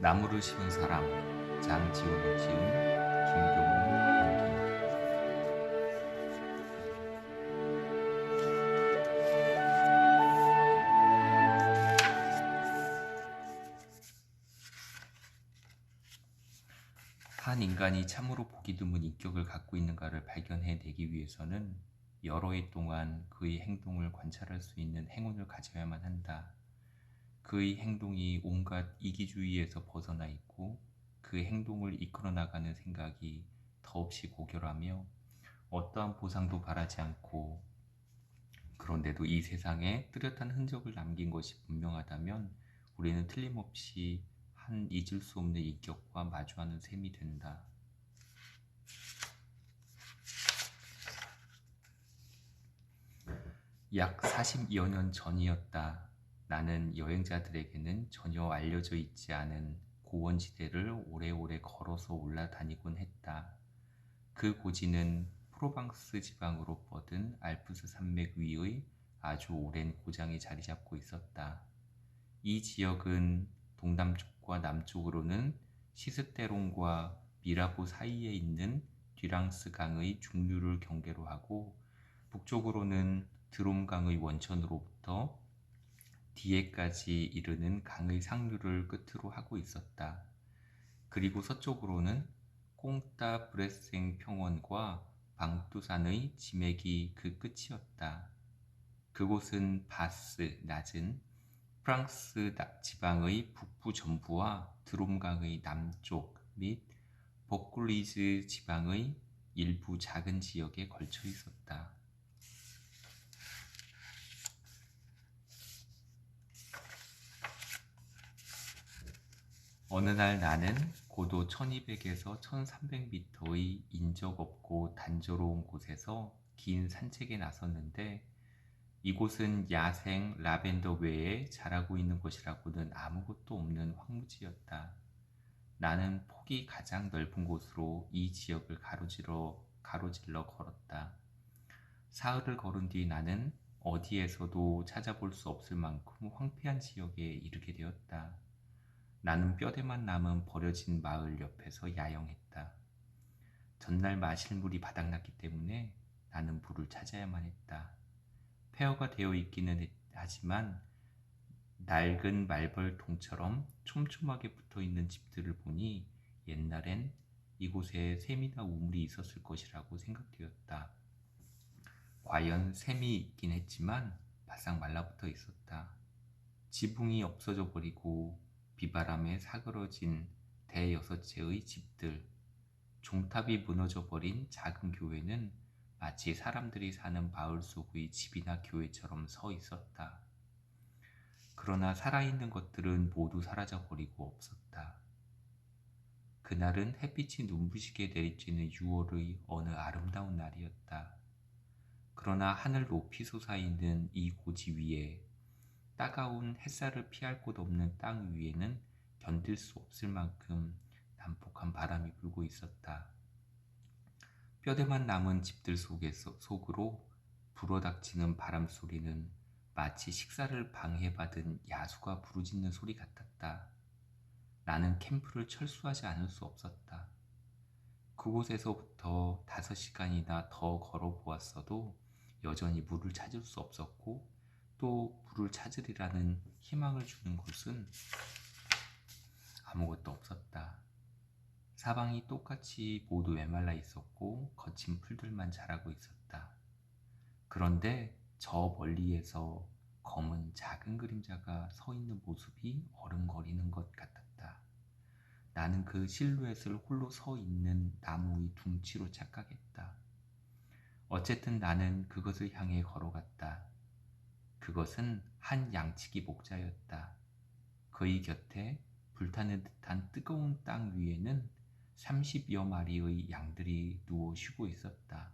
나무를 심은 사람 장지훈이 지은 김경문 일기. 한 인간이 참으로 보기 드문 인격을 갖고 있는가를 발견해내기 위해서는 여러 해 동안 그의 행동을 관찰할 수 있는 행운을 가져야만 한다. 그의 행동이 온갖 이기주의에서 벗어나 있고 그 행동을 이끌어 나가는 생각이 더없이 고결하며 어떠한 보상도 바라지 않고, 그런데도 이 세상에 뚜렷한 흔적을 남긴 것이 분명하다면 우리는 틀림없이 한 잊을 수 없는 인격과 마주하는 셈이 된다. 약 40여 년 전이었다. 나는 여행자들에게는 전혀 알려져 있지 않은 고원지대를 오래오래 걸어서 올라다니곤 했다. 그 고지는 프로방스 지방으로 뻗은 알프스 산맥 위의 아주 오랜 고장에 자리 잡고 있었다. 이 지역은 동남쪽과 남쪽으로는 시스테론과 미라보 사이에 있는 뒤랑스 강의 중류를 경계로 하고, 북쪽으로는 드롬강의 원천으로부터 디에까지 이르는 강의 상류를 끝으로 하고 있었다. 그리고 서쪽으로는 꽁따 브레생 평원과 방뚜산의 지맥이 그 끝이었다. 그곳은 바스, 낮은 프랑스 지방의 북부 전부와 드롬강의 남쪽 및 버클리즈 지방의 일부 작은 지역에 걸쳐 있었다. 어느 날 나는 고도 1200에서 1300m의 인적 없고 단조로운 곳에서 긴 산책에 나섰는데, 이곳은 야생 라벤더 외에 자라고 있는 곳이라고는 아무것도 없는 황무지였다. 나는 폭이 가장 넓은 곳으로 이 지역을 가로질러 걸었다. 사흘을 걸은 뒤 나는 어디에서도 찾아볼 수 없을 만큼 황폐한 지역에 이르게 되었다. 나는 뼈대만 남은 버려진 마을 옆에서 야영했다. 전날 마실 물이 바닥났기 때문에 나는 물을 찾아야만 했다. 폐허가 되어 있기는 하지만 낡은 말벌통처럼 촘촘하게 붙어있는 집들을 보니 옛날엔 이곳에 샘이나 우물이 있었을 것이라고 생각되었다. 과연 샘이 있긴 했지만 바싹 말라붙어 있었다. 지붕이 없어져 버리고 비바람에 사그러진 대여섯 채의 집들, 종탑이 무너져 버린 작은 교회는 마치 사람들이 사는 마을 속의 집이나 교회처럼 서 있었다. 그러나 살아있는 것들은 모두 사라져 버리고 없었다. 그날은 햇빛이 눈부시게 내리쬐는 6월의 어느 아름다운 날이었다. 그러나 하늘 높이 솟아있는 이 고지 위에, 따가운 햇살을 피할 곳 없는 땅 위에는 견딜 수 없을 만큼 난폭한 바람이 불고 있었다. 뼈대만 남은 집들 속으로 불어닥치는 바람 소리는 마치 식사를 방해받은 야수가 부르짖는 소리 같았다. 나는 캠프를 철수하지 않을 수 없었다. 그곳에서부터 5시간이나 더 걸어보았어도 여전히 물을 찾을 수 없었고, 또 물을 찾으리라는 희망을 주는 곳은 아무것도 없었다. 사방이 똑같이 모두 메말라 있었고 거친 풀들만 자라고 있었다. 그런데 저 멀리에서 검은 작은 그림자가 서 있는 모습이 어른거리는 것 같았다. 나는 그 실루엣을 홀로 서 있는 나무의 둥치로 착각했다. 어쨌든 나는 그것을 향해 걸어갔다. 그것은 한 양치기 목자였다. 그의 곁에 불타는 듯한 뜨거운 땅 위에는 30여 마리의 양들이 누워 쉬고 있었다.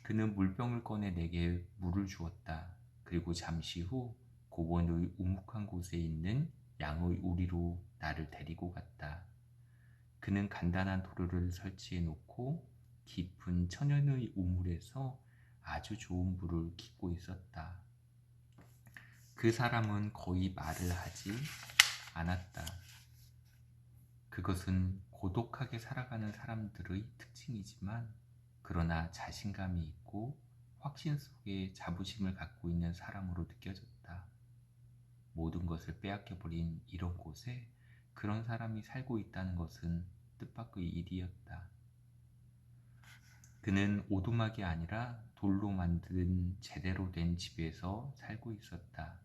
그는 물병을 꺼내 내게 물을 주었다. 그리고 잠시 후 고원의 우묵한 곳에 있는 양의 우리로 나를 데리고 갔다. 그는 간단한 도로를 설치해 놓고 깊은 천연의 우물에서 아주 좋은 물을 깃고 있었다. 그 사람은 거의 말을 하지 않았다. 그것은 고독하게 살아가는 사람들의 특징이지만, 그러나 자신감이 있고 확신 속에 자부심을 갖고 있는 사람으로 느껴졌다. 모든 것을 빼앗겨버린 이런 곳에 그런 사람이 살고 있다는 것은 뜻밖의 일이었다. 그는 오두막이 아니라 돌로 만든 제대로 된 집에서 살고 있었다.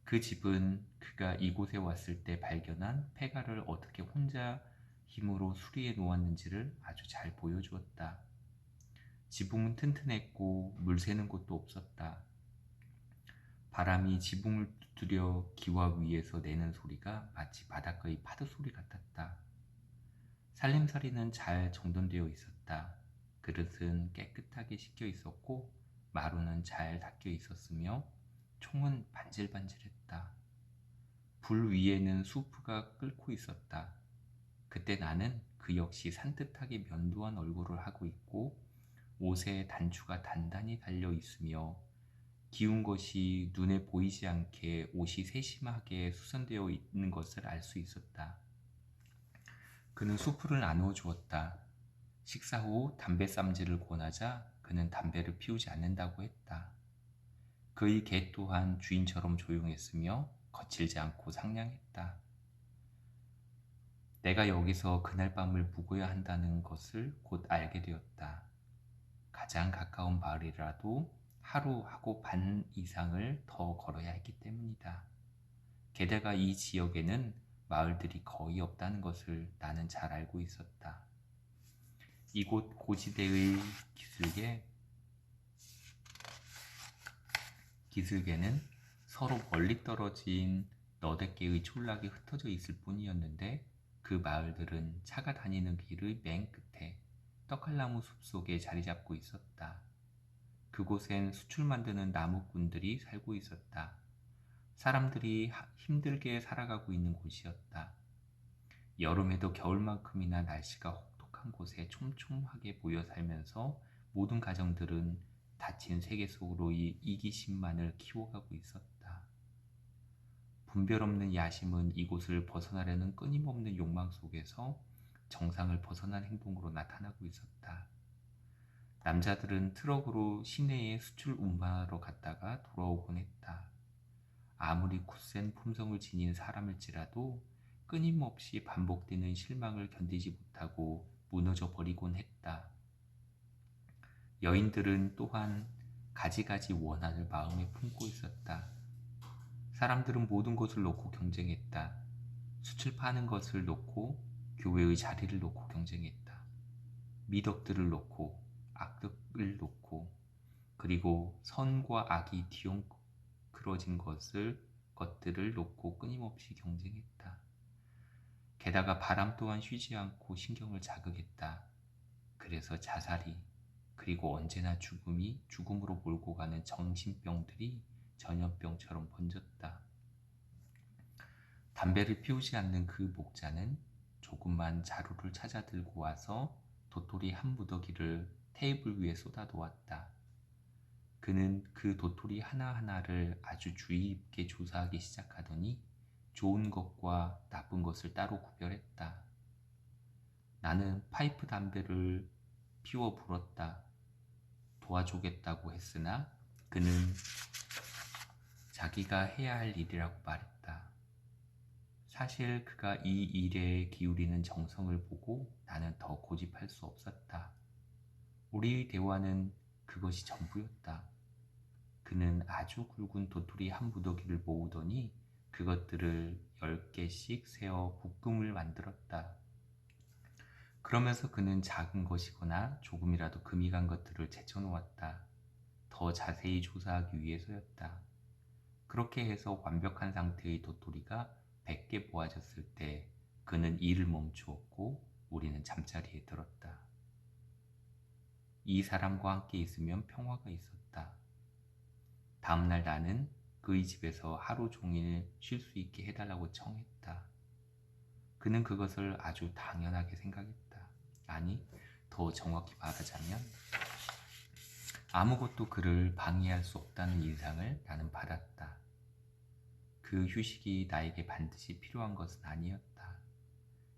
그 집은 그가 이곳에 왔을 때 발견한 폐가를 어떻게 혼자 힘으로 수리해 놓았는지를 아주 잘 보여주었다. 지붕은 튼튼했고 물 새는 곳도 없었다. 바람이 지붕을 두드려 기와 위에서 내는 소리가 마치 바닷가의 파도 소리 같았다. 살림살이는 잘 정돈되어 있었다. 그릇은 깨끗하게 씻겨 있었고 마루는 잘 닦여 있었으며 총은 반질반질했다. 불 위에는 수프가 끓고 있었다. 그때 나는 그 역시 산뜻하게 면도한 얼굴을 하고 있고 옷에 단추가 단단히 달려 있으며 기운 것이 눈에 보이지 않게 옷이 세심하게 수선되어 있는 것을 알 수 있었다. 그는 수프를 나누어 주었다. 식사 후 담배 쌈지를 권하자 그는 담배를 피우지 않는다고 했다. 그의 개 또한 주인처럼 조용했으며 거칠지 않고 상냥했다. 내가 여기서 그날 밤을 묵어야 한다는 것을 곧 알게 되었다. 가장 가까운 마을이라도 하루하고 반 이상을 더 걸어야 했기 때문이다. 게다가 이 지역에는 마을들이 거의 없다는 것을 나는 잘 알고 있었다. 이곳 고지대의 기슭에는 서로 멀리 떨어진 너댓 개의 촌락이 흩어져 있을 뿐이었는데 그 마을들은 차가 다니는 길의 맨 끝에 떡갈나무 숲속에 자리 잡고 있었다. 그곳엔 수출 만드는 나무꾼들이 살고 있었다. 사람들이 힘들게 살아가고 있는 곳이었다. 여름에도 겨울만큼이나 날씨가 혹독한 곳에 촘촘하게 모여 살면서 모든 가정들은 닫힌 세계 속으로 이 이기심만을 키워가고 있었다. 분별 없는 야심은 이곳을 벗어나려는 끊임없는 욕망 속에서 정상을 벗어난 행동으로 나타나고 있었다. 남자들은 트럭으로 시내에 수출 운반하러 갔다가 돌아오곤 했다. 아무리 굳센 품성을 지닌 사람일지라도 끊임없이 반복되는 실망을 견디지 못하고 무너져 버리곤 했다. 여인들은 또한 가지가지 원한을 마음에 품고 있었다. 사람들은 모든 것을 놓고 경쟁했다. 숯을 파는 것을 놓고 교회의 자리를 놓고 경쟁했다. 미덕들을 놓고 악덕을 놓고 그리고 선과 악이 뒤엉그러진 것들을 놓고 끊임없이 경쟁했다. 게다가 바람 또한 쉬지 않고 신경을 자극했다. 그래서 자살이 그리고 언제나 죽음이 죽음으로 몰고 가는 정신병들이 전염병처럼 번졌다. 담배를 피우지 않는 그 목자는 조금만 자루를 찾아 들고 와서 도토리 한 무더기를 테이블 위에 쏟아 놓았다. 그는 그 도토리 하나하나를 아주 주의 깊게 조사하기 시작하더니 좋은 것과 나쁜 것을 따로 구별했다. 나는 파이프 담배를 피워 불었다. 도와주겠다고 했으나 그는 자기가 해야 할 일이라고 말했다. 사실 그가 이 일에 기울이는 정성을 보고 나는 더 고집할 수 없었다. 우리의 대화는 그것이 전부였다. 그는 아주 굵은 도토리 한 무더기를 모으더니 그것들을 10개씩 세어 묶음을 만들었다. 그러면서 그는 작은 것이거나 조금이라도 금이 간 것들을 제쳐놓았다. 더 자세히 조사하기 위해서였다. 그렇게 해서 완벽한 상태의 도토리가 100개 모아졌을 때 그는 일을 멈추었고 우리는 잠자리에 들었다. 이 사람과 함께 있으면 평화가 있었다. 다음날 나는 그의 집에서 하루 종일 쉴 수 있게 해달라고 청했다. 그는 그것을 아주 당연하게 생각했다. 아니, 더 정확히 말하자면 아무것도 그를 방해할 수 없다는 인상을 나는 받았다. 그 휴식이 나에게 반드시 필요한 것은 아니었다.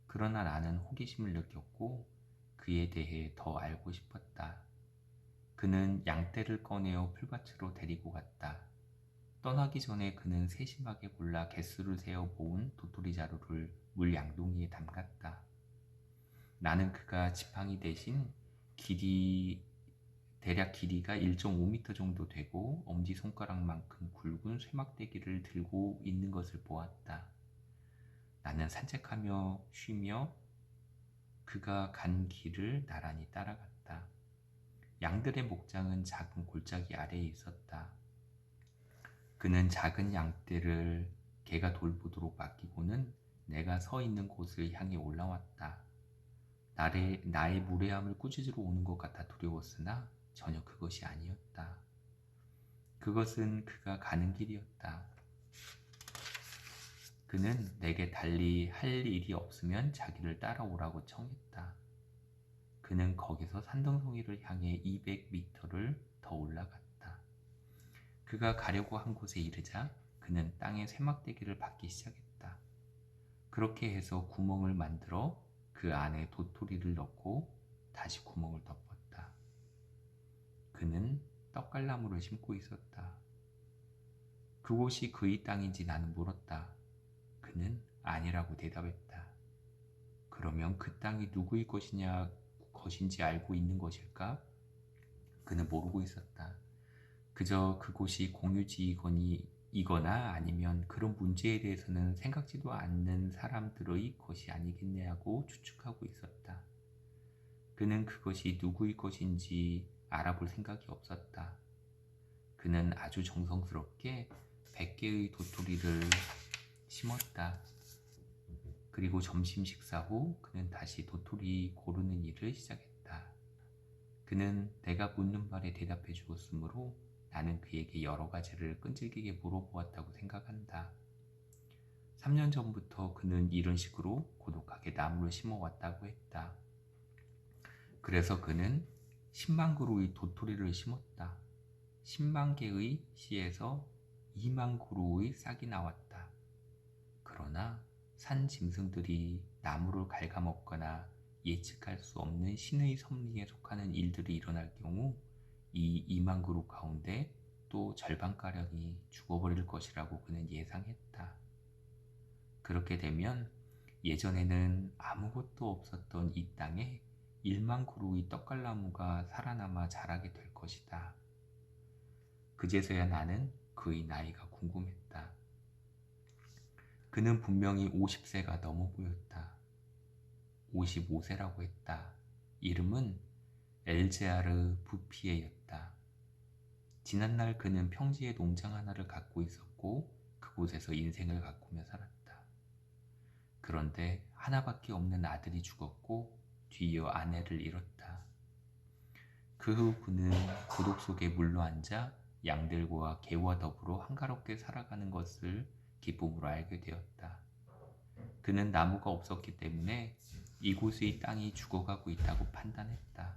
그러나 나는 호기심을 느꼈고 그에 대해 더 알고 싶었다. 그는 양떼를 꺼내어 풀밭으로 데리고 갔다. 떠나기 전에 그는 세심하게 골라 개수를 세어 모은 도토리 자루를 물 양동이에 담갔다. 나는 그가 지팡이 대신 대략 길이가 1.5m 정도 되고 엄지손가락만큼 굵은 쇠막대기를 들고 있는 것을 보았다. 나는 산책하며 쉬며 그가 간 길을 나란히 따라갔다. 양들의 목장은 작은 골짜기 아래에 있었다. 그는 작은 양떼를 개가 돌보도록 맡기고는 내가 서 있는 곳을 향해 올라왔다. 나의 무례함을 꾸짖으러 오는 것 같아 두려웠으나 전혀 그것이 아니었다. 그것은 그가 가는 길이었다. 그는 내게 달리 할 일이 없으면 자기를 따라오라고 청했다. 그는 거기서 산등송이를 향해 200m를 더 올라갔다. 그가 가려고 한 곳에 이르자 그는 땅에 쇠막대기를 박기 시작했다. 그렇게 해서 구멍을 만들어 그 안에 도토리를 넣고 다시 구멍을 덮었다. 그는 떡갈나무를 심고 있었다. 그곳이 그의 땅인지 나는 물었다. 그는 아니라고 대답했다. 그러면 그 땅이 누구의 것인지 알고 있는 것일까? 그는 모르고 있었다. 그저 그곳이 공유지이거나 아니면 그런 문제에 대해서는 생각지도 않는 사람들의 것이 아니겠네 하고 추측하고 있었다. 그는 그것이 누구의 것인지 알아볼 생각이 없었다. 그는 아주 정성스럽게 100개의 도토리를 심었다. 그리고 점심 식사 후 그는 다시 도토리 고르는 일을 시작했다. 그는 내가 묻는 말에 대답해 주었으므로 나는 그에게 여러 가지를 끈질기게 물어보았다고 생각한다. 3년 전부터 그는 이런 식으로 고독하게 나무를 심어왔다고 했다. 그래서 그는 10만 그루의 도토리를 심었다. 10만 개의 씨에서 2만 그루의 싹이 나왔다. 그러나 산 짐승들이 나무를 갉아먹거나 예측할 수 없는 신의 섭리에 속하는 일들이 일어날 경우 이 2만 그루 가운데 또 절반가량이 죽어버릴 것이라고 그는 예상했다. 그렇게 되면 예전에는 아무것도 없었던 이 땅에 1만 그루의 떡갈나무가 살아남아 자라게 될 것이다. 그제서야 나는 그의 나이가 궁금했다. 그는 분명히 50세가 넘어 보였다. 55세라고 했다. 이름은 엘제아르 부피에였다. 지난날 그는 평지에 농장 하나를 갖고 있었고 그곳에서 인생을 가꾸며 살았다. 그런데 하나밖에 없는 아들이 죽었고 뒤이어 아내를 잃었다. 그 후 그는 고독 속에 물러앉아 양들과 개와 더불어 한가롭게 살아가는 것을 기쁨으로 알게 되었다. 그는 나무가 없었기 때문에 이곳의 땅이 죽어가고 있다고 판단했다.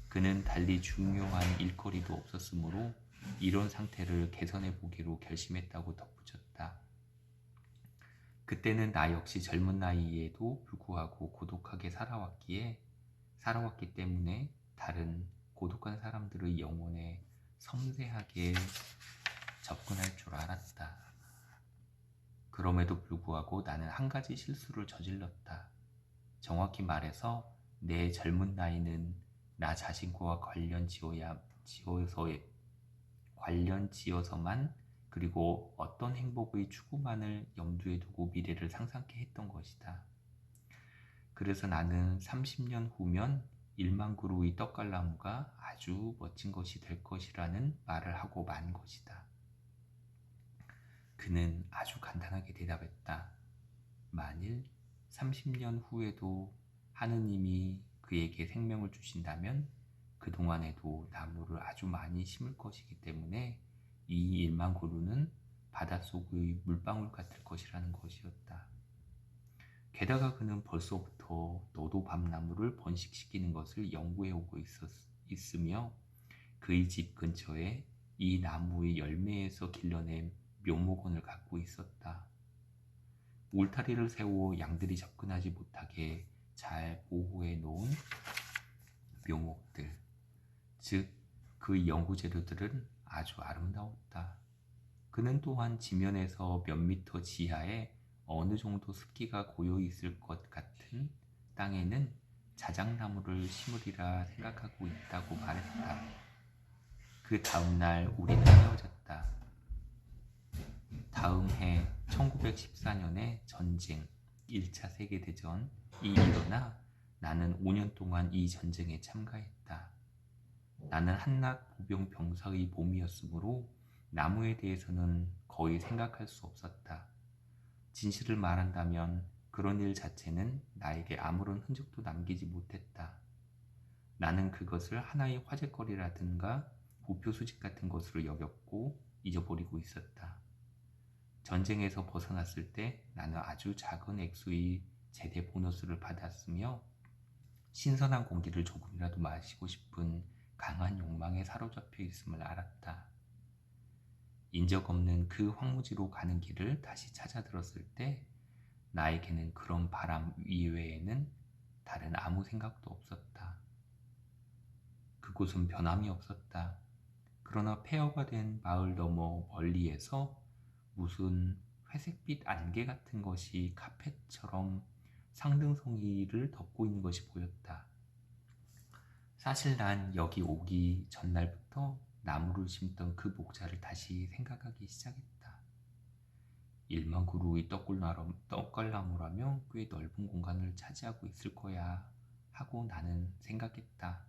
그는 달리 중요한 일거리도 없었으므로 이런 상태를 개선해 보기로 결심했다고 덧붙였다. 그때는 나 역시 젊은 나이에도 불구하고 고독하게 살아왔기 때문에 다른 고독한 사람들의 영혼에 섬세하게 접근할 줄 알았다. 그럼에도 불구하고 나는 한 가지 실수를 저질렀다. 정확히 말해서 내 젊은 나이는 나 자신과 관련 지어서만 그리고 어떤 행복의 추구만을 염두에 두고 미래를 상상케 했던 것이다. 그래서 나는 30년 후면 1만 그루의 떡갈나무가 아주 멋진 것이 될 것이라는 말을 하고 만 것이다. 그는 아주 간단하게 대답했다. 만일 30년 후에도 하느님이 그에게 생명을 주신다면 그동안에도 나무를 아주 많이 심을 것이기 때문에 이 1만 그루는 바닷속의 물방울 같을 것이라는 것이었다. 게다가 그는 벌써부터 너도밤나무를 번식시키는 것을 연구해 오고 있으며 그의 집 근처에 이 나무의 열매에서 길러낸 묘목원을 갖고 있었다. 울타리를 세워 양들이 접근하지 못하게 잘 보호해 놓은 묘목들, 즉 그 연구 재료들은 아주 아름다웠다. 그는 또한 지면에서 몇 미터 지하에 어느 정도 습기가 고여 있을 것 같은 땅에는 자작나무를 심으리라 생각하고 있다고 말했다. 그 다음 날 우리는 헤어졌다. 다음 해 1914년에 전쟁, 1차 세계대전이 일어나 나는 5년 동안 이 전쟁에 참가했다. 나는 한낱 보병 병사의 몸이었으므로 나무에 대해서는 거의 생각할 수 없었다. 진실을 말한다면 그런 일 자체는 나에게 아무런 흔적도 남기지 못했다. 나는 그것을 하나의 화제거리라든가 우표수집 같은 것으로 여겼고 잊어버리고 있었다. 전쟁에서 벗어났을 때 나는 아주 작은 액수의 제대 보너스를 받았으며 신선한 공기를 조금이라도 마시고 싶은 강한 욕망에 사로잡혀 있음을 알았다. 인적 없는 그 황무지로 가는 길을 다시 찾아들었을 때 나에게는 그런 바람 이외에는 다른 아무 생각도 없었다. 그곳은 변함이 없었다. 그러나 폐허가 된 마을 너머 멀리에서 무슨 회색빛 안개 같은 것이 카펫처럼 상등성이를 덮고 있는 것이 보였다. 사실 난 여기 오기 전날부터 나무를 심던 그 목자를 다시 생각하기 시작했다. 1만 그루의 떡갈나무라면 꽤 넓은 공간을 차지하고 있을 거야 하고 나는 생각했다.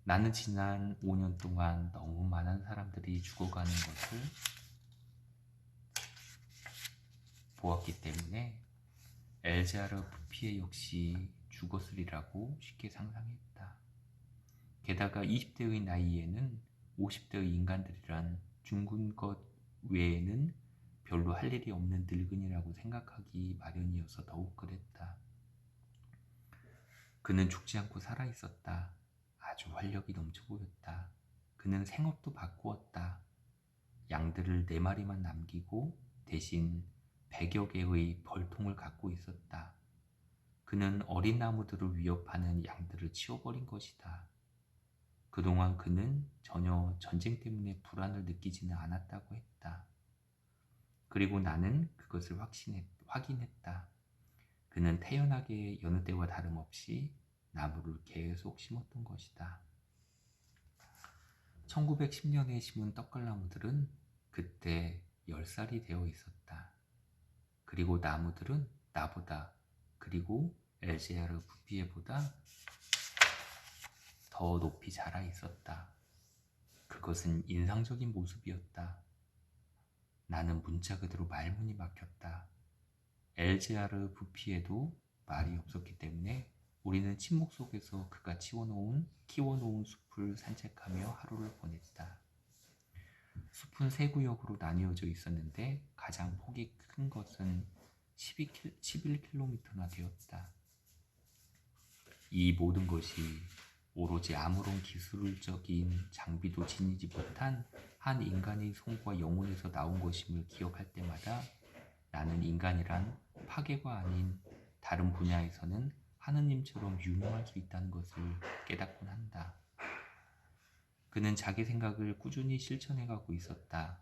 나는 지난 5년 동안 너무 많은 사람들이 죽어가는 것을 보았기 때문에 엘자르 부피에 역시 죽었으리라고 쉽게 상상했다. 게다가 20대의 나이에는 50대의 인간들이란 죽은 것 외에는 별로 할 일이 없는 늙은이라고 생각하기 마련이어서 더욱 그랬다. 그는 죽지 않고 살아있었다. 아주 활력이 넘쳐 보였다. 그는 생업도 바꾸었다. 양들을 4마리만 남기고 대신 100여 개의 벌통을 갖고 있었다. 그는 어린 나무들을 위협하는 양들을 치워버린 것이다. 그동안 그는 전혀 전쟁 때문에 불안을 느끼지는 않았다고 했다. 그리고 나는 그것을 확인했다. 그는 태연하게 여느 때와 다름없이 나무를 계속 심었던 것이다. 1910년에 심은 떡갈나무들은 그때 10살이 되어 있었다. 그리고 나무들은 나보다 그리고 엘제아르 부피에보다 더 높이 자라 있었다. 그것은 인상적인 모습이었다. 나는 문자 그대로 말문이 막혔다. 엘제아르 부피에도 말이 없었기 때문에 우리는 침묵 속에서 그가 키워놓은 숲을 산책하며 하루를 보냈다. 숲은 3구역으로 나뉘어져 있었는데 가장 폭이 큰 것은 11km나 되었다. 이 모든 것이 오로지 아무런 기술적인 장비도 지니지 못한 한 인간의 손과 영혼에서 나온 것임을 기억할 때마다 나는 인간이란 파괴가 아닌 다른 분야에서는 하느님처럼 유능할 수 있다는 것을 깨닫곤 한다. 그는 자기 생각을 꾸준히 실천해가고 있었다.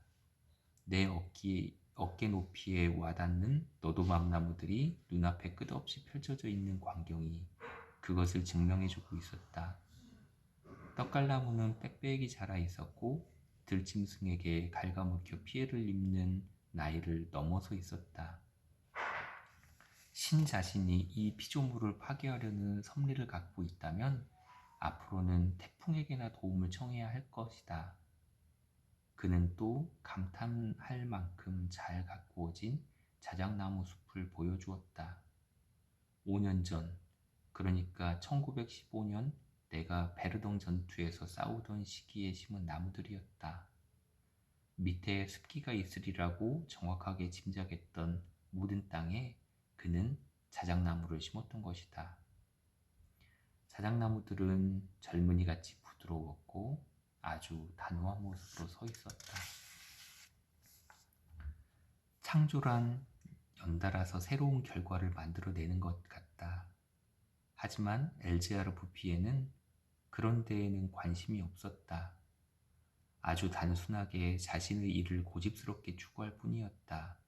내 어깨 높이에 와닿는 너도막나무들이 눈앞에 끝없이 펼쳐져 있는 광경이 그것을 증명해주고 있었다. 떡갈나무는 빽빽이 자라 있었고 들짐승에게 갉아먹혀 피해를 입는 나이를 넘어서 있었다. 신 자신이 이 피조물을 파괴하려는 섭리를 갖고 있다면 앞으로는 태풍에게나 도움을 청해야 할 것이다. 그는 또 감탄할 만큼 잘 가꾸어진 자작나무 숲을 보여주었다. 5년 전, 그러니까 1915년 내가 베르동 전투에서 싸우던 시기에 심은 나무들이었다. 밑에 습기가 있으리라고 정확하게 짐작했던 묻은 땅에 그는 자작나무를 심었던 것이다. 자작나무들은 젊은이같이 부드러웠고 아주 단호한 모습으로 서 있었다. 창졸한 연달아서 새로운 결과를 만들어내는 것 같다. 하지만 엘제아르 부피에는 그런 데에는 관심이 없었다. 아주 단순하게 자신의 일을 고집스럽게 추구할 뿐이었다.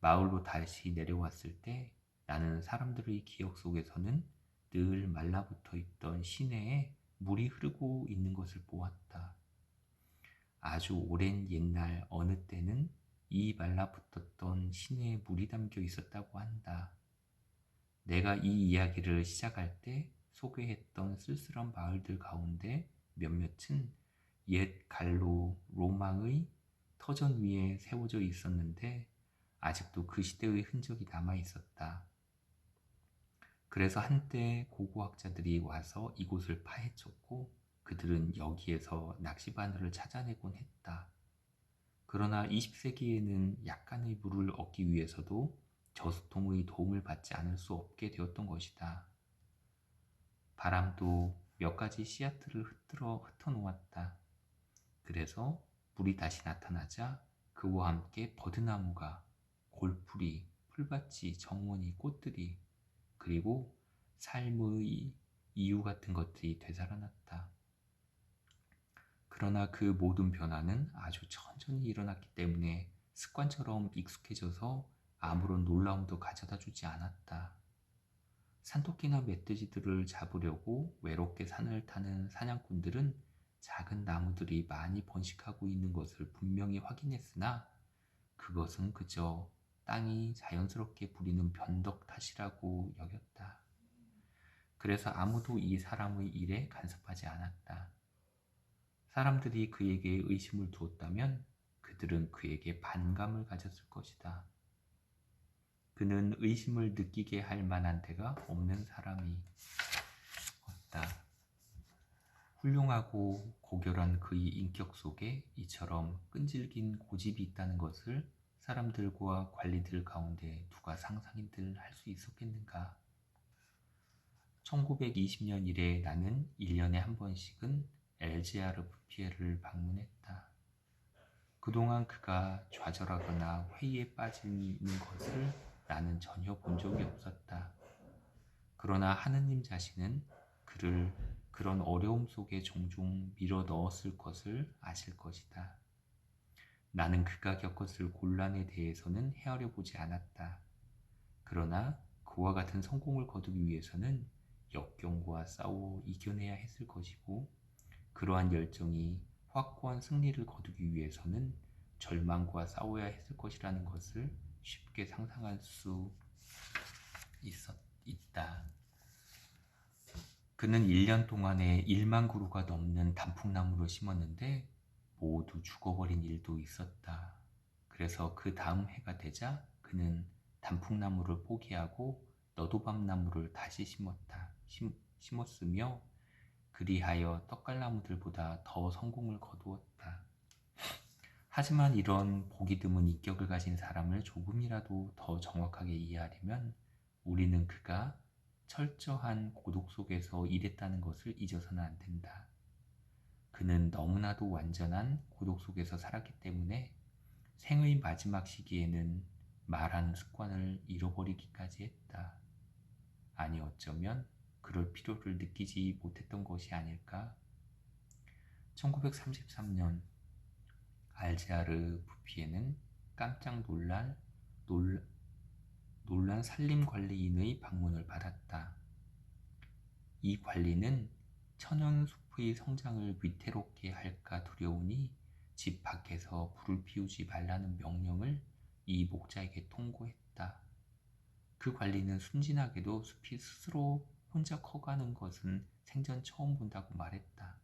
마을로 다시 내려왔을 때 나는 사람들의 기억 속에서는 늘 말라붙어 있던 시내에 물이 흐르고 있는 것을 보았다. 아주 오랜 옛날 어느 때는 이 말라붙었던 시내에 물이 담겨 있었다고 한다. 내가 이 이야기를 시작할 때 소개했던 쓸쓸한 마을들 가운데 몇몇은 옛 갈로 로망의 터전 위에 세워져 있었는데 아직도 그 시대의 흔적이 남아 있었다. 그래서 한때 고고학자들이 와서 이곳을 파헤쳤고 그들은 여기에서 낚시바늘을 찾아내곤 했다. 그러나 20세기에는 약간의 물을 얻기 위해서도 저수통의 도움을 받지 않을 수 없게 되었던 것이다. 바람도 몇 가지 씨앗들을 흩어놓았다. 그래서 물이 다시 나타나자 그와 함께 버드나무가, 골풀이, 풀밭이, 정원이, 꽃들이, 그리고 삶의 이유 같은 것들이 되살아났다. 그러나 그 모든 변화는 아주 천천히 일어났기 때문에 습관처럼 익숙해져서 아무런 놀라움도 가져다 주지 않았다. 산토끼나 멧돼지들을 잡으려고 외롭게 산을 타는 사냥꾼들은 작은 나무들이 많이 번식하고 있는 것을 분명히 확인했으나 그것은 그저 땅이 자연스럽게 부리는 변덕 탓이라고 여겼다. 그래서 아무도 이 사람의 일에 간섭하지 않았다. 사람들이 그에게 의심을 두었다면 그들은 그에게 반감을 가졌을 것이다. 그는 의심을 느끼게 할 만한 데가 없는 사람이 없다. 훌륭하고 고결한 그의 인격 속에 이처럼 끈질긴 고집이 있다는 것을 사람들과 관리들 가운데 누가 상상이들 할 수 있었겠는가? 1920년 이래 나는 1년에 한 번씩은 엘제아르 부피에를 방문했다. 그동안 그가 좌절하거나 회의에 빠지는 것을 나는 전혀 본 적이 없었다. 그러나 하느님 자신은 그를 그런 어려움 속에 종종 밀어 넣었을 것을 아실 것이다. 나는 그가 겪었을 곤란에 대해서는 헤아려 보지 않았다. 그러나 그와 같은 성공을 거두기 위해서는 역경과 싸워 이겨내야 했을 것이고 그러한 열정이 확고한 승리를 거두기 위해서는 절망과 싸워야 했을 것이라는 것을 쉽게 상상할 수 있다. 그는 1년 동안에 1만 그루가 넘는 단풍나무를 심었는데 모두 죽어버린 일도 있었다. 그래서 그 다음 해가 되자 그는 단풍나무를 포기하고 너도밤나무를 다시 심었으며 그리하여 떡갈나무들보다 더 성공을 거두었다. 하지만 이런 보기 드문 인격을 가진 사람을 조금이라도 더 정확하게 이해하려면 우리는 그가 철저한 고독 속에서 일했다는 것을 잊어서는 안 된다. 그는 너무나도 완전한 고독 속에서 살았기 때문에 생의 마지막 시기에는 말하는 습관을 잃어버리기까지 했다. 아니 어쩌면 그럴 필요를 느끼지 못했던 것이 아닐까? 1933년 알제아르 부피에는 깜짝 놀란 산림관리인의 방문을 받았다. 이 관리는 천연숲의 성장을 위태롭게 할까 두려우니 집 밖에서 불을 피우지 말라는 명령을 이 목자에게 통고했다. 그 관리는 순진하게도 숲이 스스로 혼자 커가는 것은 생전 처음 본다고 말했다.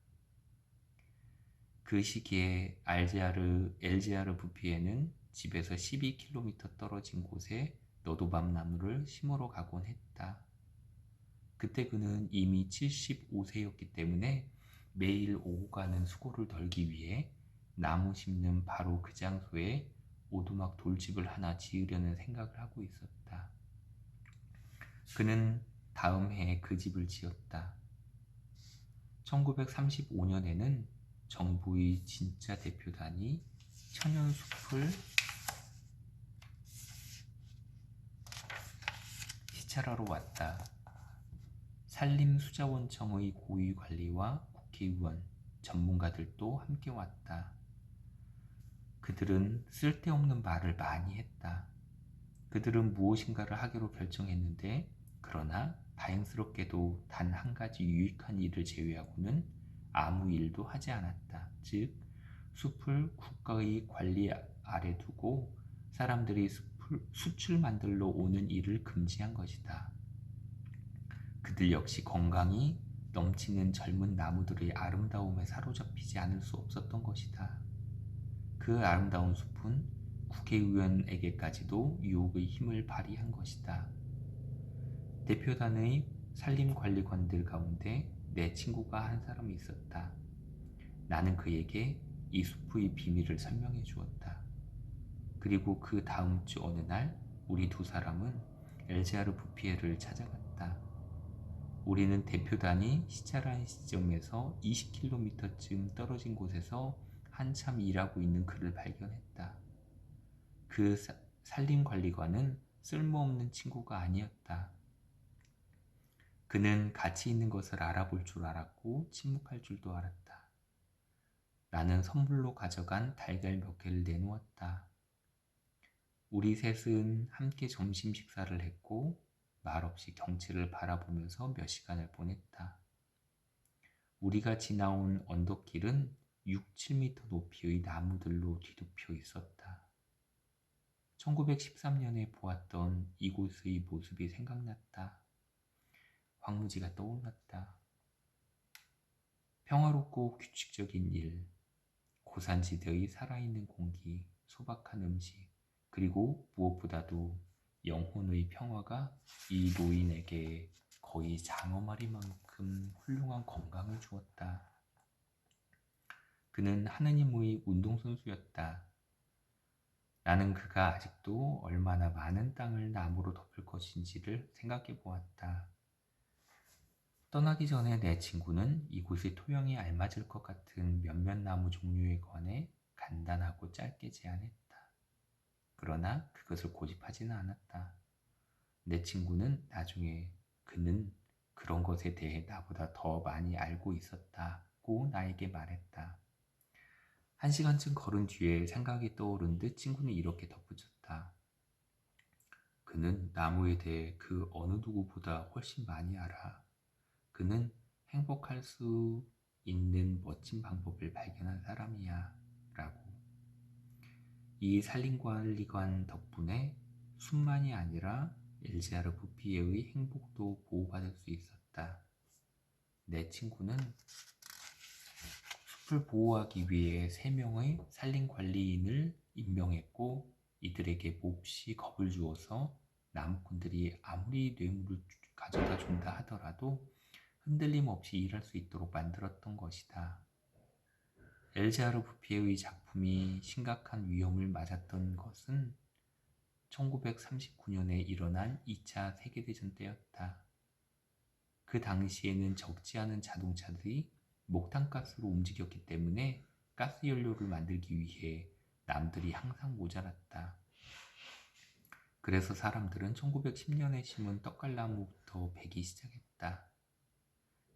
그 시기에 엘제아르 부피에는 집에서 12km 떨어진 곳에 너도밤 나무를 심으러 가곤 했다. 그때 그는 이미 75세였기 때문에 매일 오고 가는 수고를 덜기 위해 나무 심는 바로 그 장소에 오두막 돌집을 하나 지으려는 생각을 하고 있었다. 그는 다음 해에 그 집을 지었다. 1935년에는 정부의 진짜 대표단이 천연숲을 시찰하러 왔다. 산림수자원청의 고위관리와 국회의원, 전문가들도 함께 왔다. 그들은 쓸데없는 말을 많이 했다. 그들은 무엇인가를 하기로 결정했는데, 그러나 다행스럽게도 단 한 가지 유익한 일을 제외하고는 아무 일도 하지 않았다. 즉, 숲을 국가의 관리 아래 두고 사람들이 숯을 만들러 오는 일을 금지한 것이다. 그들 역시 건강이 넘치는 젊은 나무들의 아름다움에 사로잡히지 않을 수 없었던 것이다. 그 아름다운 숲은 국회의원에게까지도 유혹의 힘을 발휘한 것이다. 대표단의 산림관리관들 가운데 내 친구가 한 사람이 있었다. 나는 그에게 이 숲의 비밀을 설명해 주었다. 그리고 그 다음 주 어느 날 우리 두 사람은 엘제아르 부피에를 찾아갔다. 우리는 대표단이 시찰한 시점에서 20km쯤 떨어진 곳에서 한참 일하고 있는 그를 발견했다. 그 산림관리관은 쓸모없는 친구가 아니었다. 그는 가치 있는 것을 알아볼 줄 알았고 침묵할 줄도 알았다. 나는 선물로 가져간 달걀 몇 개를 내놓았다. 우리 셋은 함께 점심 식사를 했고 말없이 경치를 바라보면서 몇 시간을 보냈다. 우리가 지나온 언덕길은 6, 7m 높이의 나무들로 뒤덮여 있었다. 1913년에 보았던 이곳의 모습이 생각났다. 황무지가 떠올랐다. 평화롭고 규칙적인 일, 고산지대의 살아있는 공기, 소박한 음식, 그리고 무엇보다도 영혼의 평화가 이 노인에게 거의 장어마리만큼 훌륭한 건강을 주었다. 그는 하느님의 운동선수였다. 나는 그가 아직도 얼마나 많은 땅을 나무로 덮을 것인지를 생각해 보았다. 떠나기 전에 내 친구는 이곳의 토양에 알맞을 것 같은 몇몇 나무 종류에 관해 간단하고 짧게 제안했다. 그러나 그것을 고집하지는 않았다. 내 친구는 나중에 그는 그런 것에 대해 나보다 더 많이 알고 있었다고 나에게 말했다. 1시간쯤 걸은 뒤에 생각이 떠오른 듯 친구는 이렇게 덧붙였다. 그는 나무에 대해 그 어느 누구보다 훨씬 많이 알아. 그는 행복할 수 있는 멋진 방법을 발견한 사람이야. 라고. 이 산림관리관 덕분에 숲만이 아니라 엘제아르 부피에의 행복도 보호받을 수 있었다. 내 친구는 숲을 보호하기 위해 3명의 산림관리인을 임명했고 이들에게 몹시 겁을 주어서 나무꾼들이 아무리 뇌물을 가져다 준다 하더라도 흔들림 없이 일할 수 있도록 만들었던 것이다. 엘제아르 부피의 작품이 심각한 위험을 맞았던 것은 1939년에 일어난 2차 세계대전 때였다. 그 당시에는 적지 않은 자동차들이 목탄가스로 움직였기 때문에 가스연료를 만들기 위해 남들이 항상 모자랐다. 그래서 사람들은 1910년에 심은 떡갈나무부터 베기 시작했다.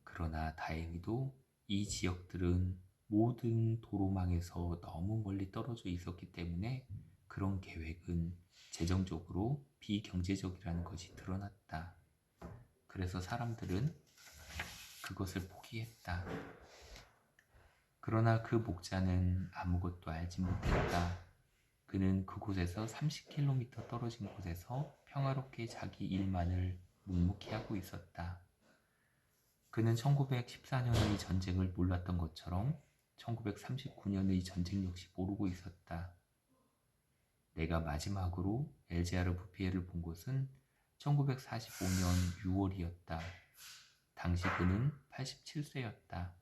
그러나 다행히도 이 지역들은 모든 도로망에서 너무 멀리 떨어져 있었기 때문에 그런 계획은 재정적으로 비경제적이라는 것이 드러났다. 그래서 사람들은 그것을 포기했다. 그러나 그 목자는 아무것도 알지 못했다. 그는 그곳에서 30km 떨어진 곳에서 평화롭게 자기 일만을 묵묵히 하고 있었다. 그는 1914년의 전쟁을 몰랐던 것처럼 1939년의 전쟁 역시 모르고 있었다. 내가 마지막으로 엘제아르 부피에를 본 곳은 1945년 6월이었다. 당시 그는 87세였다.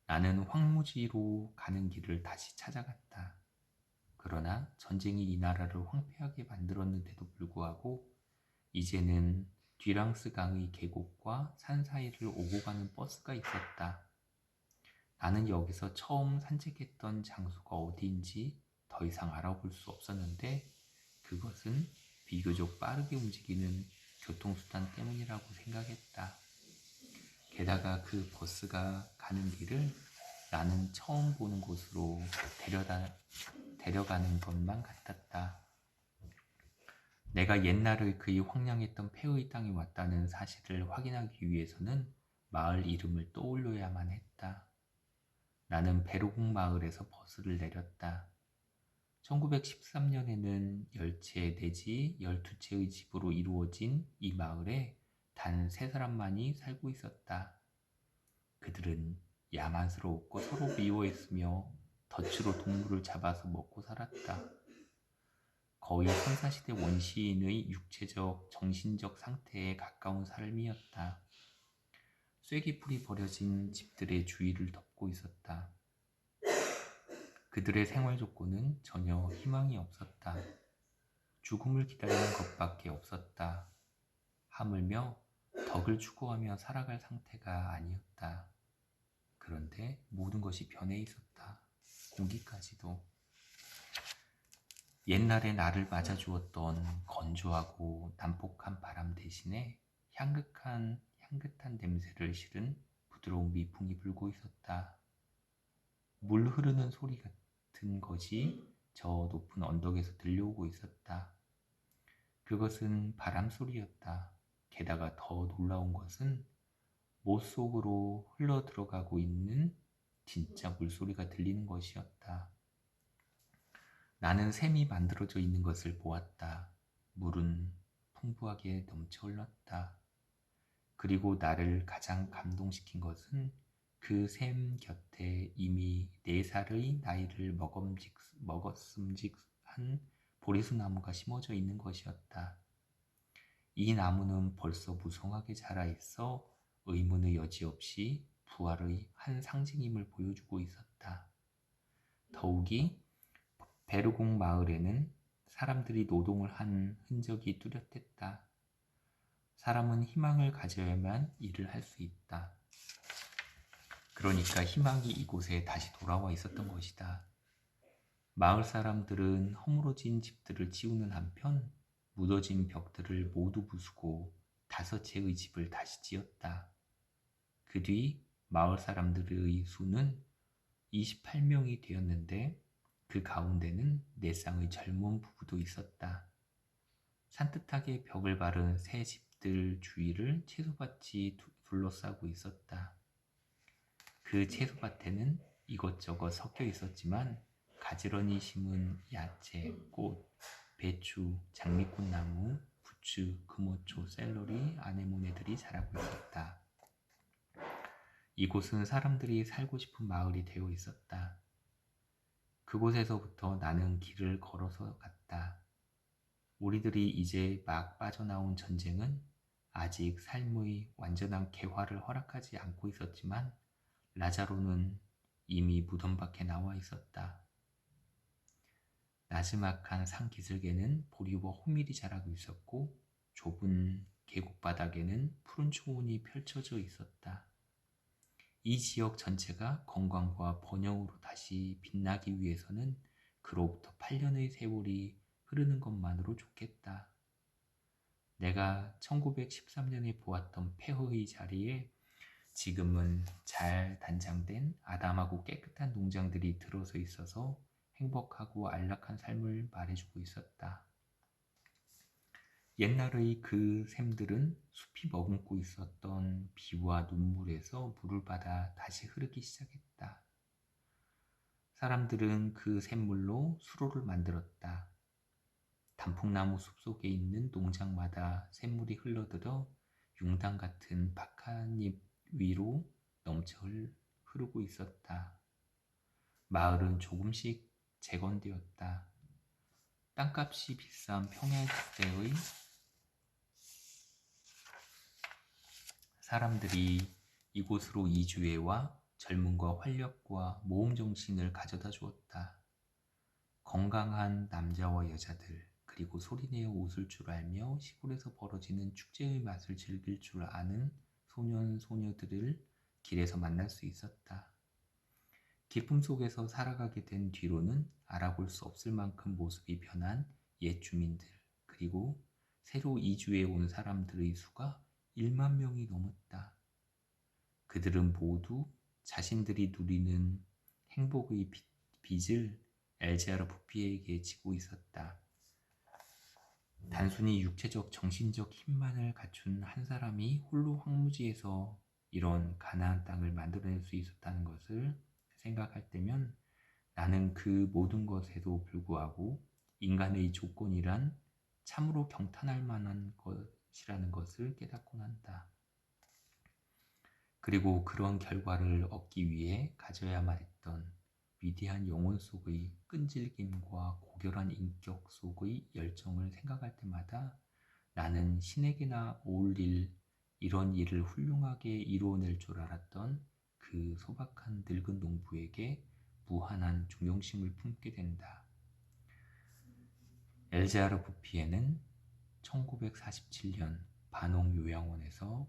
나는 황무지로 가는 길을 다시 찾아갔다. 그러나 전쟁이 이 나라를 황폐하게 만들었는데도 불구하고 이제는 뒤랑스 강의 계곡과 산 사이를 오고 가는 버스가 있었다. 나는 여기서 처음 산책했던 장소가 어디인지 더 이상 알아볼 수 없었는데 그것은 비교적 빠르게 움직이는 교통수단 때문이라고 생각했다. 게다가 그 버스가 가는 길을 나는 처음 보는 곳으로 데려가는 것만 같았다. 내가 옛날의 그의 황량했던 폐허의 땅에 왔다는 사실을 확인하기 위해서는 마을 이름을 떠올려야만 했다. 나는 베르공 마을에서 버스를 내렸다. 1913년에는 10채 내지 12채의 집으로 이루어진 이 마을에 단 3사람만이 살고 있었다. 그들은 야만스러웠고 서로 미워했으며 덫으로 동물을 잡아서 먹고 살았다. 거의 선사시대 원시인의 육체적, 정신적 상태에 가까운 삶이었다. 쐐기풀이 버려진 집들의 주위를 덮고 있었다. 그들의 생활 조건은 전혀 희망이 없었다. 죽음을 기다리는 것밖에 없었다. 하물며 덕을 추구하며 살아갈 상태가 아니었다. 그런데 모든 것이 변해 있었다. 공기까지도. 옛날에 나를 맞아주었던 건조하고 난폭한 바람 대신에 향긋한 냄새를 실은 부드러운 미풍이 불고 있었다. 물 흐르는 소리 같은 것이 저 높은 언덕에서 들려오고 있었다. 그것은 바람 소리였다. 게다가 더 놀라운 것은 못 속으로 흘러 들어가고 있는 진짜 물소리가 들리는 것이었다. 나는 샘이 만들어져 있는 것을 보았다. 물은 풍부하게 넘쳐 흘렀다. 그리고 나를 가장 감동시킨 것은 그 샘 곁에 이미 4살의 나이를 먹었음직한 보리수 나무가 심어져 있는 것이었다. 이 나무는 벌써 무성하게 자라 있어 의문의 여지 없이 부활의 한 상징임을 보여주고 있었다. 더욱이 베르공 마을에는 사람들이 노동을 한 흔적이 뚜렷했다. 사람은 희망을 가져야만 일을 할 수 있다. 그러니까 희망이 이곳에 다시 돌아와 있었던 것이다. 마을 사람들은 허물어진 집들을 치우는 한편 무너진 벽들을 모두 부수고 5채의 집을 다시 지었다. 그 뒤 마을 사람들의 수는 28명이 되었는데 그 가운데는 4쌍의 젊은 부부도 있었다. 산뜻하게 벽을 바른 새 집들 주위를 채소밭이 둘러싸고 있었다. 그 채소밭에는 이것저것 섞여 있었지만 가지런히 심은 야채, 꽃, 배추, 장미꽃나무, 부추, 금오초, 샐러리, 아네모네들이 자라고 있었다. 이곳은 사람들이 살고 싶은 마을이 되어 있었다. 그곳에서부터 나는 길을 걸어서 갔다. 우리들이 이제 막 빠져나온 전쟁은 아직 삶의 완전한 개화를 허락하지 않고 있었지만 라자로는 이미 무덤 밖에 나와 있었다. 나지막한 산 기슭에는 보리와 호밀이 자라고 있었고 좁은 계곡 바닥에는 푸른 초원이 펼쳐져 있었다. 이 지역 전체가 건강과 번영으로 다시 빛나기 위해서는 그로부터 8년의 세월이 흐르는 것만으로 좋겠다. 내가 1913년에 보았던 폐허의 자리에 지금은 잘 단장된 아담하고 깨끗한 농장들이 들어서 있어서 행복하고 안락한 삶을 말해주고 있었다. 옛날의 그 샘들은 숲이 머금고 있었던 비와 눈물에서 물을 받아 다시 흐르기 시작했다. 사람들은 그 샘물로 수로를 만들었다. 단풍나무 숲속에 있는 농장마다 샘물이 흘러들어 융당 같은 박하잎 위로 넘쳐 흐르고 있었다. 마을은 조금씩 재건되었다. 땅값이 비싼 평야지대의 사람들이 이곳으로 이주해와 젊음과 활력과 모험 정신을 가져다 주었다. 건강한 남자와 여자들, 그리고 소리내어 웃을 줄 알며 시골에서 벌어지는 축제의 맛을 즐길 줄 아는 소년, 소녀들을 길에서 만날 수 있었다. 기쁨 속에서 살아가게 된 뒤로는 알아볼 수 없을 만큼 모습이 변한 옛 주민들, 그리고 새로 이주해 온 사람들의 수가 1만 명이 넘었다. 그들은 모두 자신들이 누리는 행복의 빚을 엘제아르 부피에게 지고 있었다. 단순히 육체적, 정신적 힘만을 갖춘 한 사람이 홀로 황무지에서 이런 가나안 땅을 만들어낼 수 있었다는 것을 생각할 때면 나는 그 모든 것에도 불구하고 인간의 조건이란 참으로 경탄할 만한 것이라는 것을 깨닫곤 한다. 그리고 그런 결과를 얻기 위해 가져야만 했던 위대한 영혼 속의 끈질김과 고결한 인격 속의 열정을 생각할 때마다 나는 신에게나 어울릴 이런 일을 훌륭하게 이루어낼 줄 알았던 그 소박한 늙은 농부에게 무한한 존경심을 품게 된다. 엘제아르 부피에는 1947년 반옥 요양원에서